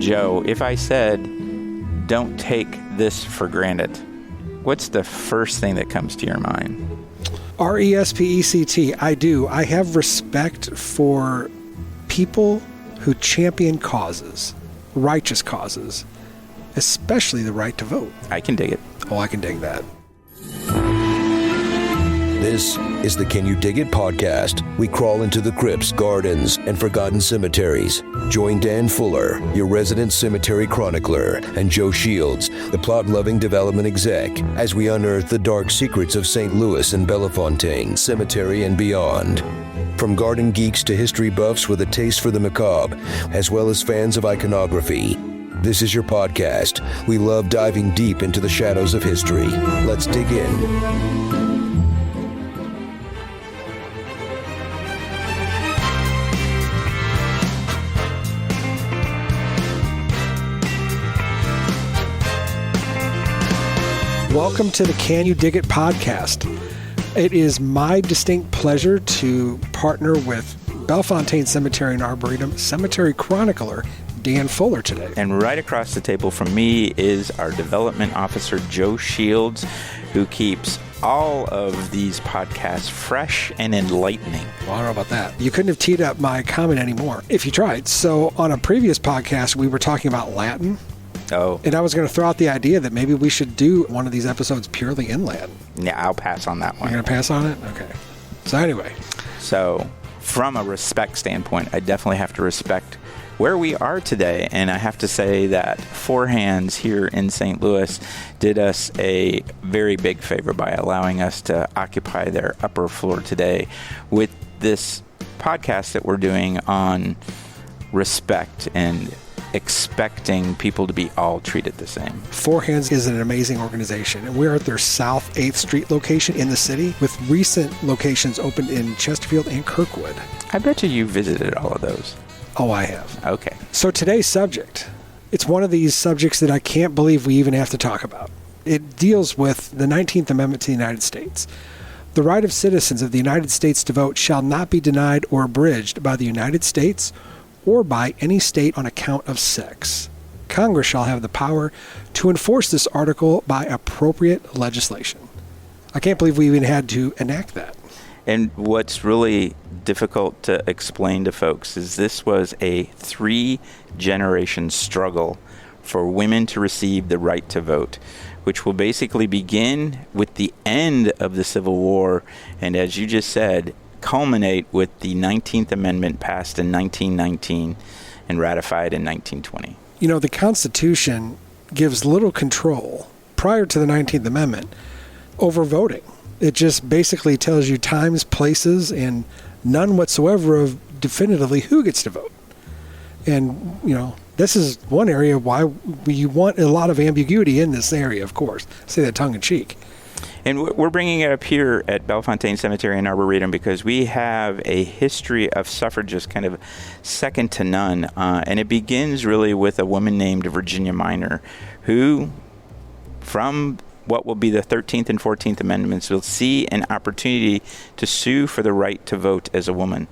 Joe, if I said, don't take this for granted, what's the first thing that comes to your mind? RESPECT, I do. I have respect for people who champion causes, righteous causes, especially the right to vote. I can dig it. Oh, I can dig that. This is the Can You Dig It podcast. We crawl into the crypts, gardens, and forgotten cemeteries. Join Dan Fuller, your resident cemetery chronicler, and Joe Shields, the plot-loving development exec, as we unearth the dark secrets of St. Louis and Bellefontaine Cemetery and beyond. From garden geeks to history buffs with a taste for the macabre, as well as fans of iconography, this is your podcast. We love diving deep into the shadows of history. Let's dig in. Welcome to the Can You Dig It podcast. It is my distinct pleasure to partner with Bellefontaine Cemetery and Arboretum Cemetery Chronicler Dan Fuller today. And right across the table from me is our development officer, Joe Shields, who keeps all of these podcasts fresh and enlightening. Well, I don't know about that. You couldn't have teed up my comment anymore if you tried. So on a previous podcast, we were talking about Latin. Oh. And I was going to throw out the idea that maybe we should do one of these episodes purely in Latin. Yeah, I'll pass on that one. You're going to pass on it? Okay. So anyway. So from a respect standpoint, I definitely have to respect where we are today. And I have to say that Four Hands here in St. Louis did us a very big favor by allowing us to occupy their upper floor today with this podcast that we're doing on respect and expecting people to be all treated the same. Four Hands is an amazing organization, and we're at their South 8th Street location in the city, with recent locations opened in Chesterfield and Kirkwood. I bet you visited all of those. Oh, I have. Okay. So today's subject, it's one of these subjects that I can't believe we even have to talk about. It deals with the 19th Amendment to the United States. The right of citizens of the United States to vote shall not be denied or abridged by the United States or by any state on account of sex. Congress shall have the power to enforce this article by appropriate legislation. I can't believe we even had to enact that. And what's really difficult to explain to folks is this was a 3-generation struggle for women to receive the right to vote, which will basically begin with the end of the Civil War, and as you just said, culminate with the 19th Amendment passed in 1919 and ratified in 1920. You know, the Constitution gives little control prior to the 19th Amendment over voting. It just basically tells you times, places, and none whatsoever of definitively who gets to vote. And, you know, this is one area why we want a lot of ambiguity in this area, of course. I say that tongue in cheek. And we're bringing it up here at Bellefontaine Cemetery and Arboretum because we have a history of suffragists kind of second to none. And it begins really with a woman named Virginia Minor, who, from what will be the 13th and 14th Amendments, will see an opportunity to sue for the right to vote as a woman.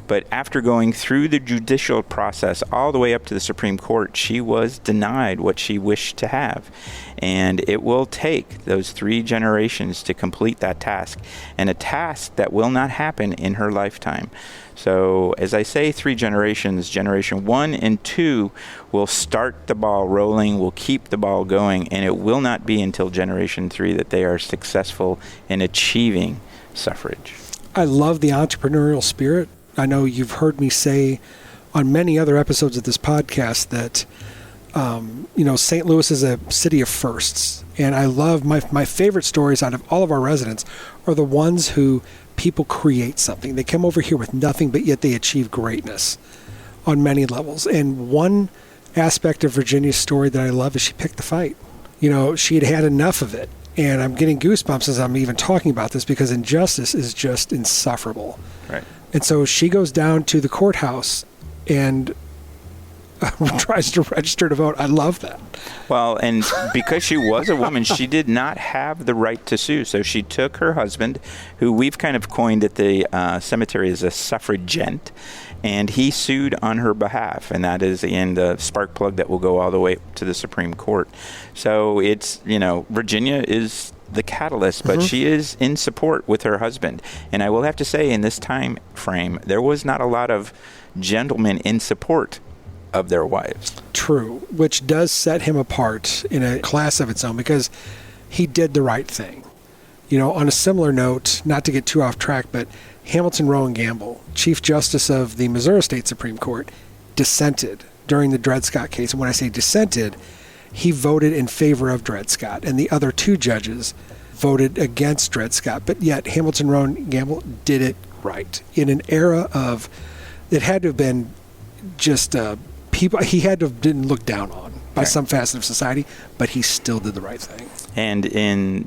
But after going through the judicial process all the way up to the Supreme Court, she was denied what she wished to have. And it will take those 3 generations to complete that task, and a task that will not happen in her lifetime. So as I say, 3 generations, generation 1 and 2 will start the ball rolling, will keep the ball going, and it will not be until generation 3 that they are successful in achieving suffrage. I love the entrepreneurial spirit. I know you've heard me say on many other episodes of this podcast that, St. Louis is a city of firsts. And I love my favorite stories out of all of our residents are the ones who people create something. They come over here with nothing, but yet they achieve greatness on many levels. And one aspect of Virginia's story that I love is she picked the fight. You know, she had had enough of it. And I'm getting goosebumps as I'm even talking about this because injustice is just insufferable. Right. And so she goes down to the courthouse and tries to register to vote. I love that. Well, and because she was a woman, she did not have the right to sue. So she took her husband, who we've kind of coined at the cemetery as a suffragist, and he sued on her behalf. And that is in the spark plug that will go all the way to the Supreme Court. So it's, Virginia is the catalyst, but she is in support with her husband. And I will have to say, in this time frame, there was not a lot of gentlemen in support of their wives. True, which does set him apart in a class of its own because he did the right thing. On a similar note, not to get too off track, but Hamilton Rowan Gamble, Chief Justice of the Missouri State Supreme Court, dissented during the Dred Scott case. And when I say dissented, he voted in favor of Dred Scott, and the other two judges voted against Dred Scott. But yet Hamilton Rowan Gamble did it right in an era of, it had to have been just people, he had to have been looked down on by some facet of society, but he still did the right thing. And in,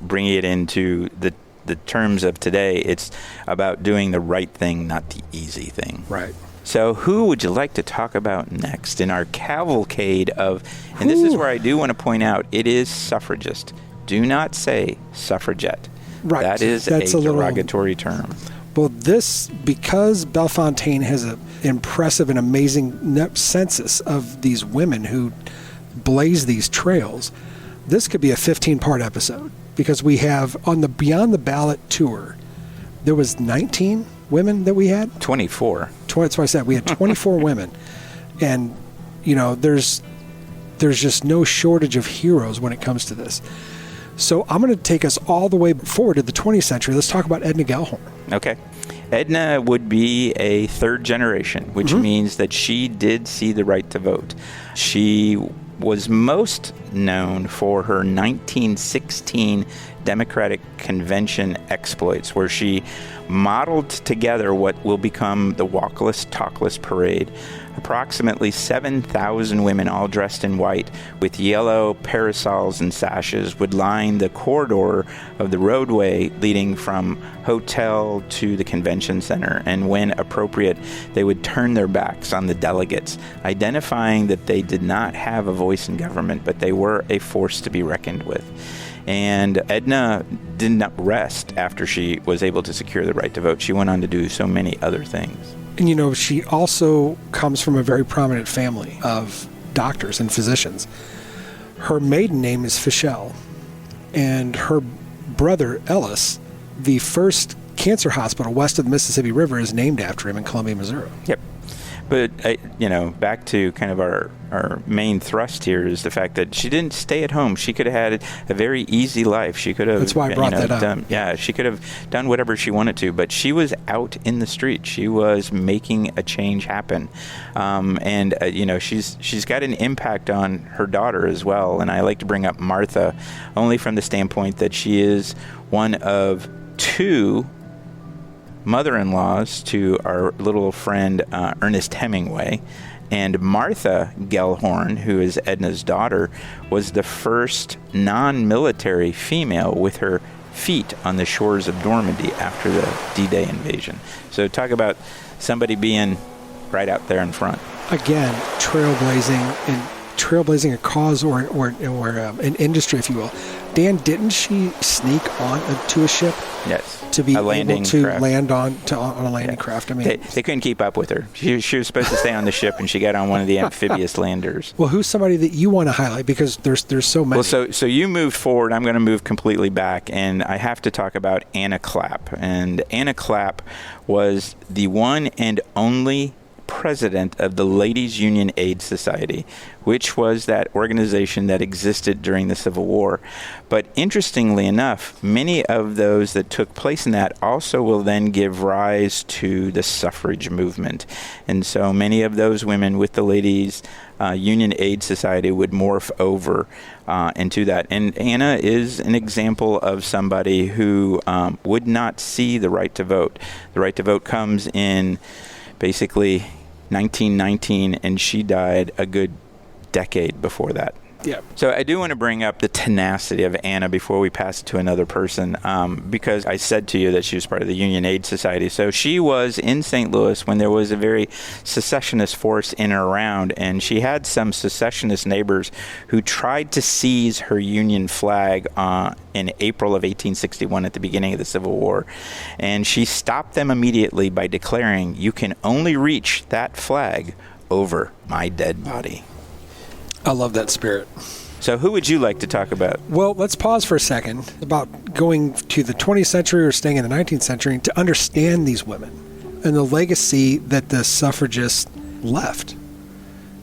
bringing it into the terms of today, it's about doing the right thing, not the easy thing. Right. So who would you like to talk about next in our cavalcade of, and this is where I do want to point out, it is suffragist. Do not say suffragette. Right. That's a derogatory term. Well, because Bellefontaine has an impressive and amazing census of these women who blaze these trails, this could be a 15-part episode because we have, on the Beyond the Ballot tour, there was 19 women that we had? 24. That's what I said. We had 24 women. And, there's just no shortage of heroes when it comes to this. So I'm going to take us all the way forward to the 20th century. Let's talk about Edna Gellhorn. Okay. Edna would be a third generation, which means that she did see the right to vote. She was most known for her 1916 Democratic Convention exploits, where she modeled together what will become the Walkless, Talkless Parade. Approximately 7,000 women, all dressed in white, with yellow parasols and sashes, would line the corridor of the roadway leading from hotel to the convention center. And when appropriate, they would turn their backs on the delegates, identifying that they did not have a voice in government, but they were a force to be reckoned with. And Edna did not rest after she was able to secure the right to vote. She went on to do so many other things. And, she also comes from a very prominent family of doctors and physicians. Her maiden name is Fischel, and her brother, Ellis, the first cancer hospital west of the Mississippi River, is named after him in Columbia, Missouri. Yep. But, back to kind of our main thrust here is the fact that she didn't stay at home. She could have had a very easy life. She could have, that's why I brought that up. She could have done whatever she wanted to, but she was out in the street. She was making a change happen. She's got an impact on her daughter as well. And I like to bring up Martha only from the standpoint that she is one of two mother-in-laws to our little friend Ernest Hemingway. And Martha Gellhorn, who is Edna's daughter, was the first non-military female with her feet on the shores of Normandy after the D-Day invasion. So talk about somebody being right out there in front. Again, trailblazing a cause or an industry, if you will. Dan, didn't she sneak on to a ship? Yes. To be able to craft. Land on a landing craft. I mean, they couldn't keep up with her. She was supposed to stay on the ship, and she got on one of the amphibious landers. Well, who's somebody that you want to highlight? Because there's so many. Well, so you moved forward. I'm going to move completely back, and I have to talk about Anna Clapp. And Anna Clapp was the one and only president of the Ladies Union Aid Society, which was that organization that existed during the Civil War. But interestingly enough, many of those that took place in that also will then give rise to the suffrage movement. And so many of those women with the Ladies Union Aid Society would morph over into that. And Anna is an example of somebody who would not see the right to vote. The right to vote comes in basically 1919, and she died a good decade before that. Yeah. So I do want to bring up the tenacity of Anna before we pass it to another person, because I said to you that she was part of the Union Aid Society. So she was in St. Louis when there was a very secessionist force in and around, and she had some secessionist neighbors who tried to seize her Union flag in April of 1861 at the beginning of the Civil War. And she stopped them immediately by declaring, "You can only reach that flag over my dead body." I love that spirit. So who would you like to talk about? Well, let's pause for a second about going to the 20th century or staying in the 19th century to understand these women and the legacy that the suffragists left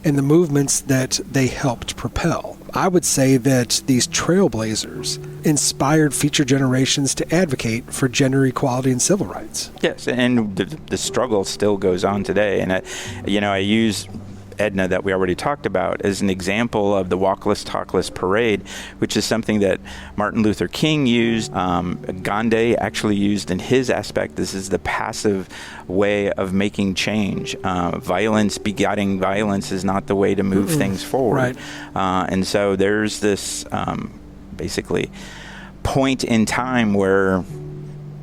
and the movements that they helped propel. I would say that these trailblazers inspired future generations to advocate for gender equality and civil rights. Yes, and the struggle still goes on today. And, I use Edna that we already talked about as an example of the walkless, talkless parade, which is something that Martin Luther King used, Gandhi actually used in his aspect. This is the passive way of making change. Violence begetting violence is not the way to move things forward. Right. And so there's this basically point in time where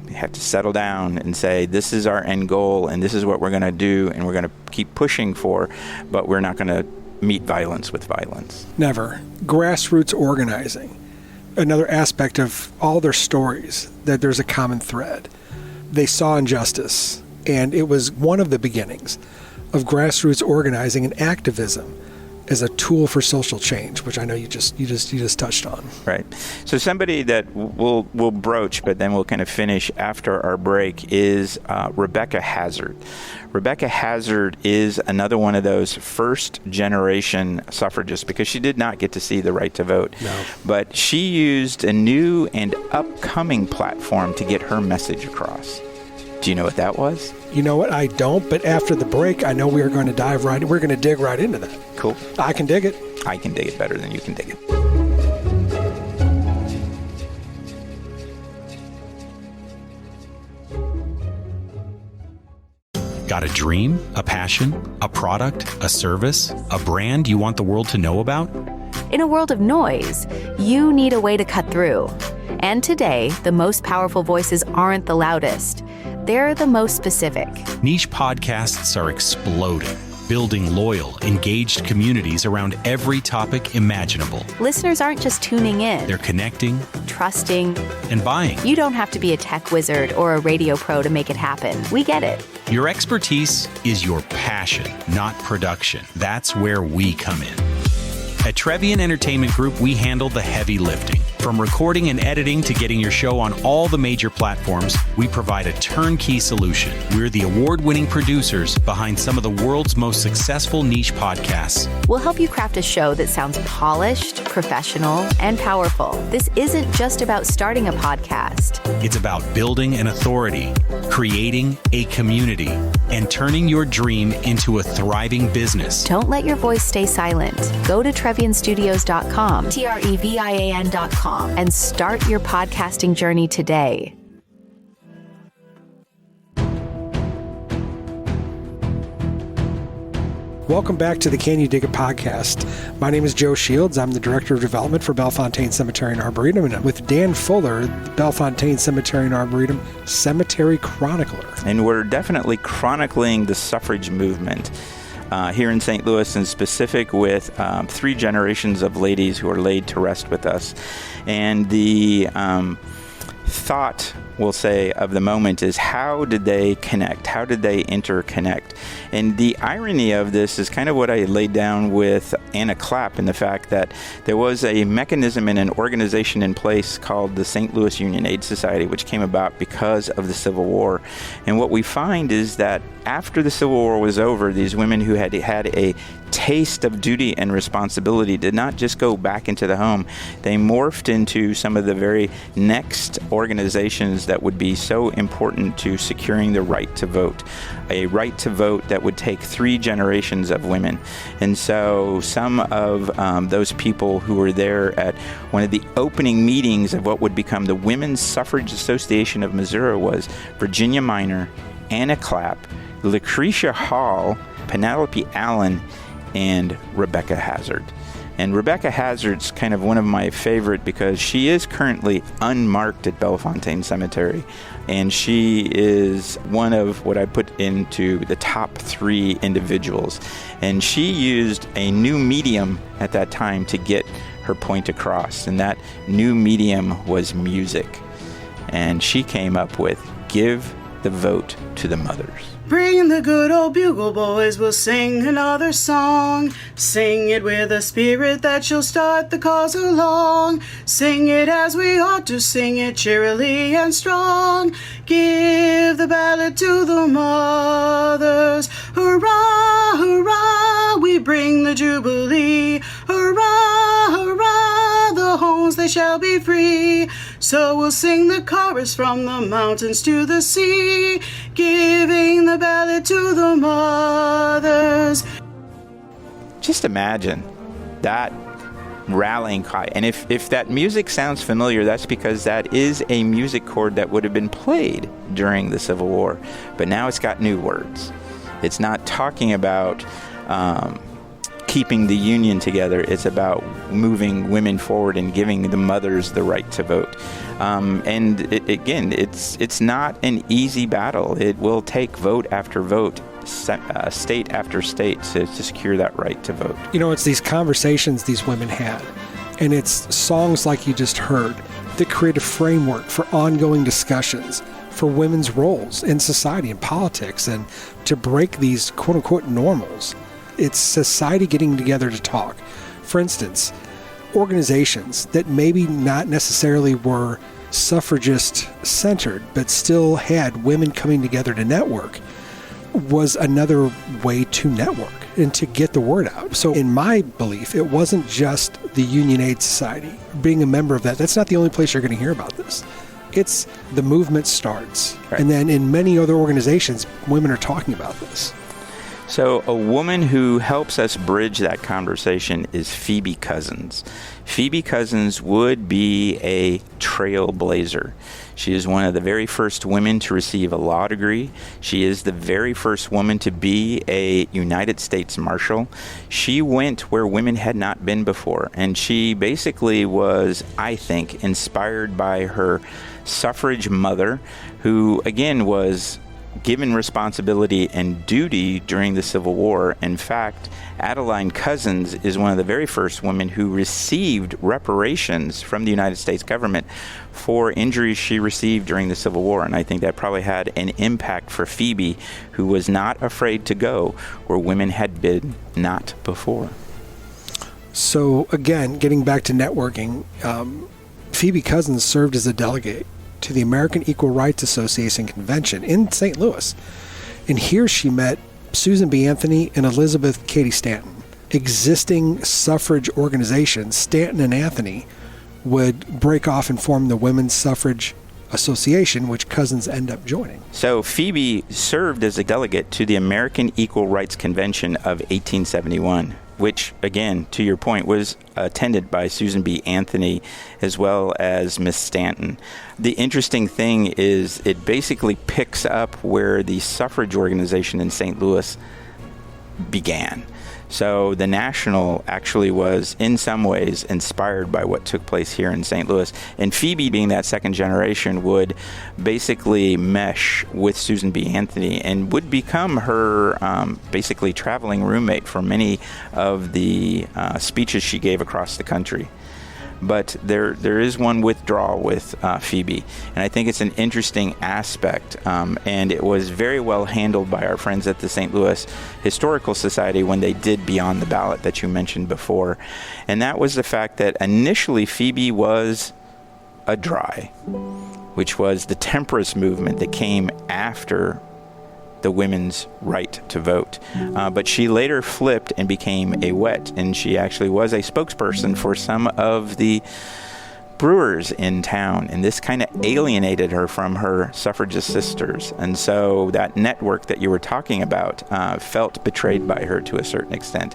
we have to settle down and say, this is our end goal, and this is what we're going to do, and we're going to keep pushing for, but we're not going to meet violence with violence. Never. Grassroots organizing. Another aspect of all their stories, that there's a common thread. They saw injustice, and it was one of the beginnings of grassroots organizing and activism as a tool for social change, which I know you just touched on. Right. So somebody that we'll broach, but then we'll kind of finish after our break is Rebecca Hazard. Rebecca Hazard is another one of those first-generation suffragists because she did not get to see the right to vote. No. But she used a new and upcoming platform to get her message across. Do you know what that was? You know what? I don't, but after the break, I know we're going to dig right into that. Cool. I can dig it. I can dig it better than you can dig it. Got a dream, a passion, a product, a service, a brand you want the world to know about? In a world of noise, you need a way to cut through. And today, the most powerful voices aren't the loudest. They're the most specific. Niche podcasts are exploding, building loyal, engaged communities around every topic imaginable. Listeners aren't just tuning in. They're connecting, trusting, and buying. You don't have to be a tech wizard or a radio pro to make it happen. We get it. Your expertise is your passion, not production. That's where we come in. At Trevian Entertainment Group, we handle the heavy lifting. From recording and editing to getting your show on all the major platforms, we provide a turnkey solution. We're the award-winning producers behind some of the world's most successful niche podcasts. We'll help you craft a show that sounds polished, professional, and powerful. This isn't just about starting a podcast. It's about building an authority, creating a community, and turning your dream into a thriving business. Don't let your voice stay silent. Go to TrevianStudios.com, TREVIAN.com, and start your podcasting journey today. Welcome back to the Can You Dig It podcast. My name is Joe Shields. I'm the Director of Development for Bellefontaine Cemetery and Arboretum, and I'm with Dan Fuller, Bellefontaine Cemetery and Arboretum Cemetery Chronicler. And we're definitely chronicling the suffrage movement here in St. Louis, in specific with 3 generations of ladies who are laid to rest with us. And the thought, we'll say, of the moment is, how did they connect? How did they interconnect? And the irony of this is kind of what I laid down with Anna Clapp, in the fact that there was a mechanism and an organization in place called the St. Louis Union Aid Society, which came about because of the Civil War. And what we find is that after the Civil War was over, these women who had a taste of duty and responsibility did not just go back into the home. They morphed into some of the very next organizations that would be so important to securing the right to vote. A right to vote that would take 3 generations of women. And so some of those people who were there at one of the opening meetings of what would become the Women's Suffrage Association of Missouri was Virginia Minor, Anna Clapp, Lucretia Hall, Penelope Allen, and Rebecca Hazard. And Rebecca Hazard's kind of one of my favorite because she is currently unmarked at Bellefontaine Cemetery. And she is one of what I put into the top 3 individuals. And she used a new medium at that time to get her point across. And that new medium was music. And she came up with Give the Vote to the Mothers. Bring the good old bugle boys, we'll sing another song. Sing it with a spirit that shall start the cause along. Sing it as we ought to sing it, cheerily and strong. Give the ballot to the mothers. Hurrah, hurrah, we bring the jubilee. Hurrah, hurrah, the homes they shall be free. So we'll sing the chorus from the mountains to the sea, giving the ballot to the mothers. Just imagine that rallying cry. And if that music sounds familiar, that's because that is a music chord that would have been played during the Civil War. But now it's got new words. It's not talking about keeping the Union together. It's about moving women forward and giving the mothers the right to vote. It's not an easy battle. It will take vote after vote, state after state to secure that right to vote. You know, it's these conversations these women had, and it's songs like you just heard that create a framework for ongoing discussions for women's roles in society and politics, and to break these quote-unquote normals. It's society getting together to talk. For instance, organizations that maybe not necessarily were suffragist-centered, but still had women coming together to network, was another way to network and to get the word out. So in my belief, it wasn't just the Union Aid Society. Being a member of that, that's not the only place you're going to hear about this. It's the movement starts. Right. And then in many other organizations, women are talking about this. So a woman who helps us bridge that conversation is Phoebe Cousins. Phoebe Cousins would be a trailblazer. She is one of the very first women to receive a law degree. She is the very first woman to be a United States Marshal. She went where women had not been before, and she basically was, I think, inspired by her suffrage mother, who, again, was given responsibility and duty during the Civil War. In fact, Adeline Cousins is one of the very first women who received reparations from the United States government for injuries she received during the Civil War. And I think that probably had an impact for Phoebe, who was not afraid to go where women had been not before. So again, getting back to networking, Phoebe Cousins served as a delegate to the American Equal Rights Association convention in St. Louis. And here she met Susan B. Anthony and Elizabeth Cady Stanton. Existing suffrage organizations, Stanton and Anthony, would break off and form the Women's Suffrage Association, which Cousins ended up joining. So Phoebe served as a delegate to the American Equal Rights Convention of 1871, which, again, to your point, was attended by Susan B. Anthony as well as Miss Stanton. The interesting thing is it basically picks up where the suffrage organization in St. Louis began. So the National actually was, in some ways, inspired by what took place here in St. Louis. And Phoebe, being that second generation, would basically mesh with Susan B. Anthony and would become her basically traveling roommate for many of the speeches she gave across the country. But there is one withdrawal with Phoebe, and I think it's an interesting aspect, and it was very well handled by our friends at the St. Louis Historical Society when they did Beyond the Ballot that you mentioned before, and that was the fact that initially Phoebe was a dry, which was the temperance movement that came after the women's right to vote. But she later flipped and became a wet, and she actually was a spokesperson for some of the brewers in town, and this kind of alienated her from her suffragist sisters. And so that network that you were talking about felt betrayed by her to a certain extent.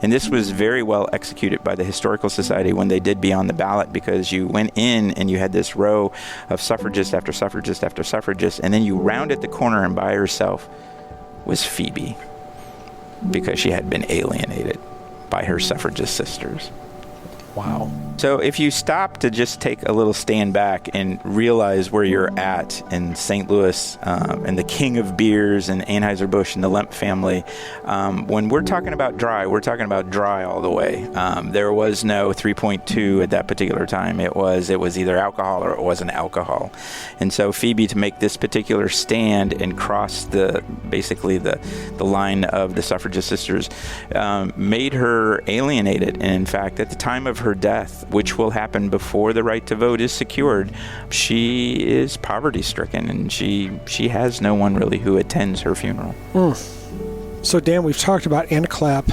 And this was very well executed by the Historical Society when they did Beyond the Ballot, because you went in and you had this row of suffragist after suffragist after suffragist, and then you rounded the corner, and by herself was Phoebe, because she had been alienated by her suffragist sisters. Wow. So if you stop to just take a little stand back and realize where you're at in St. Louis and the king of beers and Anheuser-Busch and the Lemp family, when we're talking about dry, we're talking about dry all the way. There was no 3.2 at that particular time. It was either alcohol or it wasn't alcohol. And so Phoebe, to make this particular stand and cross basically the line of the suffragist sisters, made her alienated. And in fact, at the time of her death, which will happen before the right to vote is secured, she is poverty-stricken, and she has no one really who attends her funeral. So, Dan, we've talked about Anna Clapp,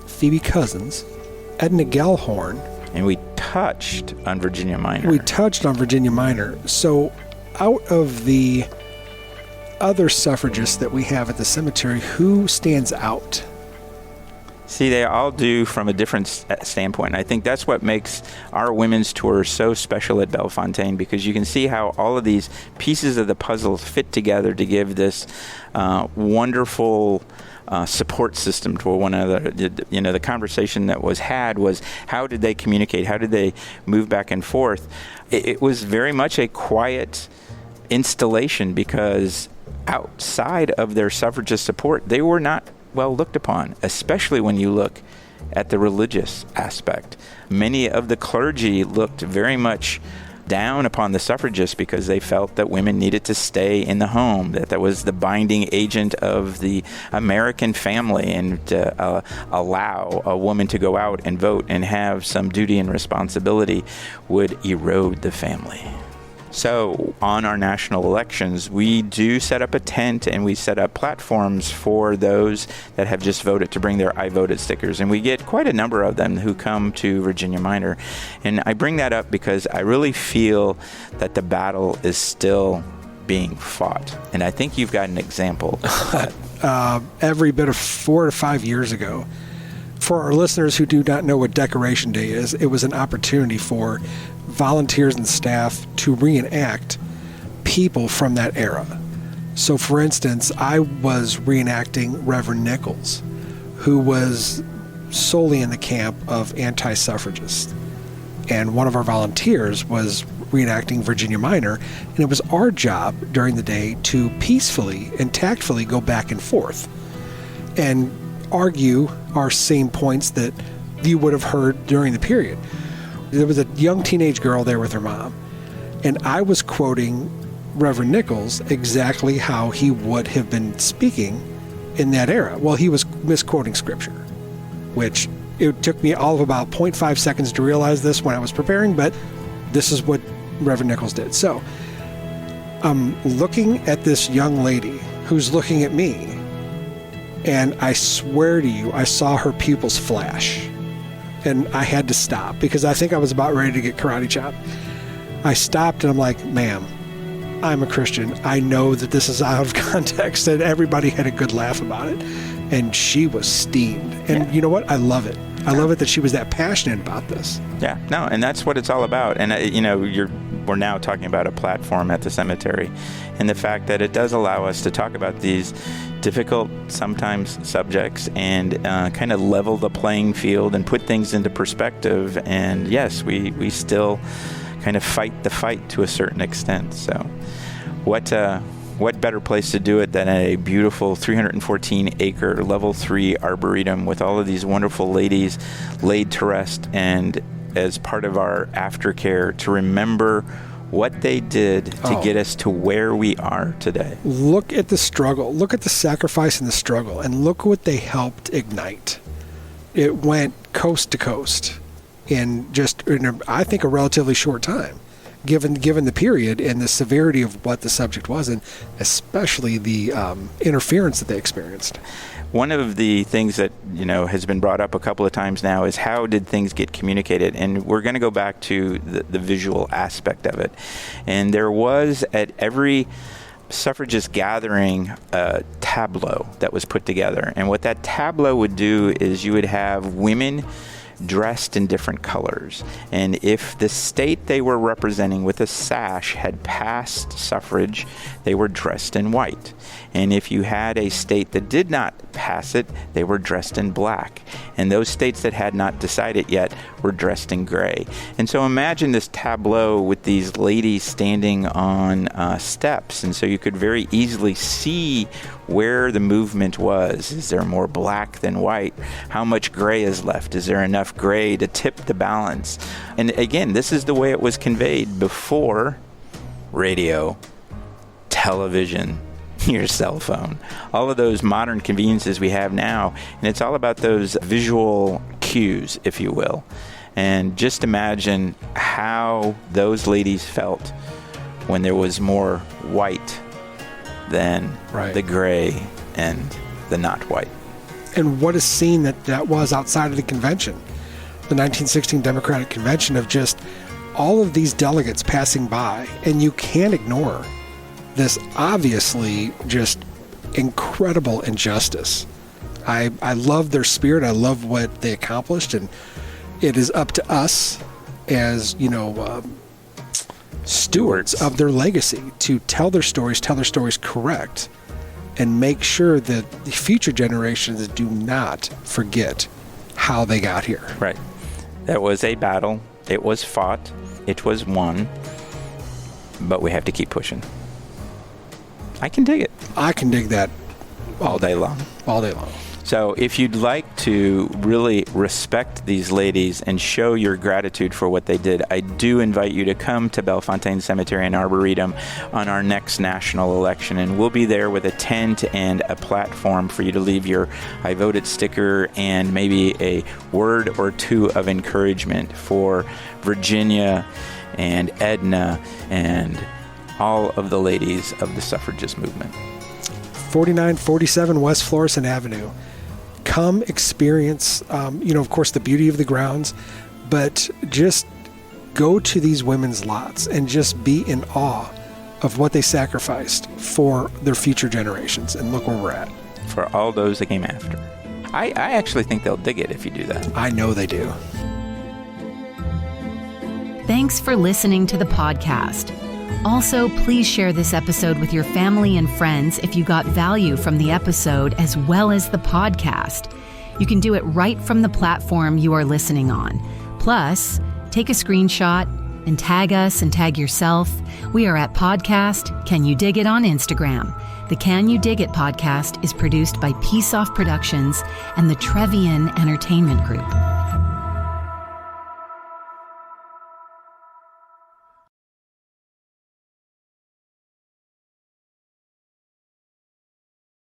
Phoebe Cousins, Edna Gellhorn. And we touched on Virginia Minor. So, out of the other suffragists that we have at the cemetery, who stands out? See, they all do from a different standpoint. I think that's what makes our women's tour so special at Bellefontaine, because you can see how all of these pieces of the puzzle fit together to give this wonderful support system to one another. The conversation that was had was, how did they communicate? How did they move back and forth? It was very much a quiet installation, because outside of their suffragist support, they were not well looked upon, especially when you look at the religious aspect. Many of the clergy looked very much down upon the suffragists because they felt that women needed to stay in the home, that was the binding agent of the American family, and to allow a woman to go out and vote and have some duty and responsibility would erode the family. So on our national elections, we do set up a tent and we set up platforms for those that have just voted to bring their I voted stickers. And we get quite a number of them who come to Virginia Minor. And I bring that up because I really feel that the battle is still being fought. And I think you've got an example of that. Every bit of 4 to 5 years ago. For our listeners who do not know what Decoration Day is, it was an opportunity for volunteers and staff to reenact people from that era. So, for instance, I was reenacting Reverend Nichols, who was solely in the camp of anti-suffragists. And one of our volunteers was reenacting Virginia Minor, and it was our job during the day to peacefully and tactfully go back and forth and argue our same points that you would have heard during the period. There was a young teenage girl there with her mom, and I was quoting Reverend Nichols exactly how he would have been speaking in that era. Well, he was misquoting scripture, which it took me all of about 0.5 seconds to realize this when I was preparing, but this is what Reverend Nichols did. So I'm looking at this young lady who's looking at me, and I swear to you, I saw her pupils flash. And I had to stop because I think I was about ready to get karate chopped. I stopped and I'm like, ma'am, I'm a Christian. I know that this is out of context, and everybody had a good laugh about it. And she was steamed. And you know what? I love it. I love it that she was that passionate about this. Yeah, no, and that's what it's all about. And, we're now talking about a platform at the cemetery, and the fact that it does allow us to talk about these difficult, sometimes, subjects and kind of level the playing field and put things into perspective. And yes, we still kind of fight the fight to a certain extent. So what better place to do it than a beautiful 314-acre level 3 arboretum with all of these wonderful ladies laid to rest, and as part of our aftercare to remember what they did to get us to where we are today. Look at the struggle. Look at the sacrifice and the struggle, and look what they helped ignite. It went coast to coast in I think, a relatively short time, given the period and the severity of what the subject was, and especially the interference that they experienced. One of the things that has been brought up a couple of times now is, how did things get communicated? And we're going to go back to the visual aspect of it. And there was, at every suffragist gathering, a tableau that was put together. And what that tableau would do is you would have women dressed in different colors. And if the state they were representing with a sash had passed suffrage, they were dressed in white. And if you had a state that did not pass it, they were dressed in black. And those states that had not decided yet were dressed in gray. And so imagine this tableau with these ladies standing on steps. And so you could very easily see where the movement was. Is there more black than white? How much gray is left? Is there enough gray to tip the balance? And again, this is the way it was conveyed before radio, television, your cell phone, all of those modern conveniences we have now. And it's all about those visual cues, if you will. And just imagine how those ladies felt when there was more white than the gray and the not white. And what a scene that was outside of the convention, the 1916 Democratic Convention, of just all of these delegates passing by. And you can't ignore this obviously just incredible injustice. I love their spirit. I love what they accomplished, and it is up to us as, stewards of their legacy to tell their stories correct, and make sure that the future generations do not forget how they got here. Right. That was a battle. It was fought. It was won. But we have to keep pushing. I can dig it. I can dig that all day long. All day long. So if you'd like to really respect these ladies and show your gratitude for what they did, I do invite you to come to Bellefontaine Cemetery and Arboretum on our next national election. And we'll be there with a tent and a platform for you to leave your I voted sticker and maybe a word or two of encouragement for Virginia and Edna and all of the ladies of the suffragist movement. 4947 West Florissant Avenue. Come experience, of course, the beauty of the grounds, but just go to these women's lots and just be in awe of what they sacrificed for their future generations. And look where we're at. For all those that came after. I actually think they'll dig it if you do that. I know they do. Thanks for listening to the podcast. Also, please share this episode with your family and friends if you got value from the episode as well as the podcast. You can do it right from the platform you are listening on. Plus, take a screenshot and tag us and tag yourself. We are at Podcast Can You Dig It on Instagram. The Can You Dig It podcast is produced by Peace Off Productions and the Trevian Entertainment Group.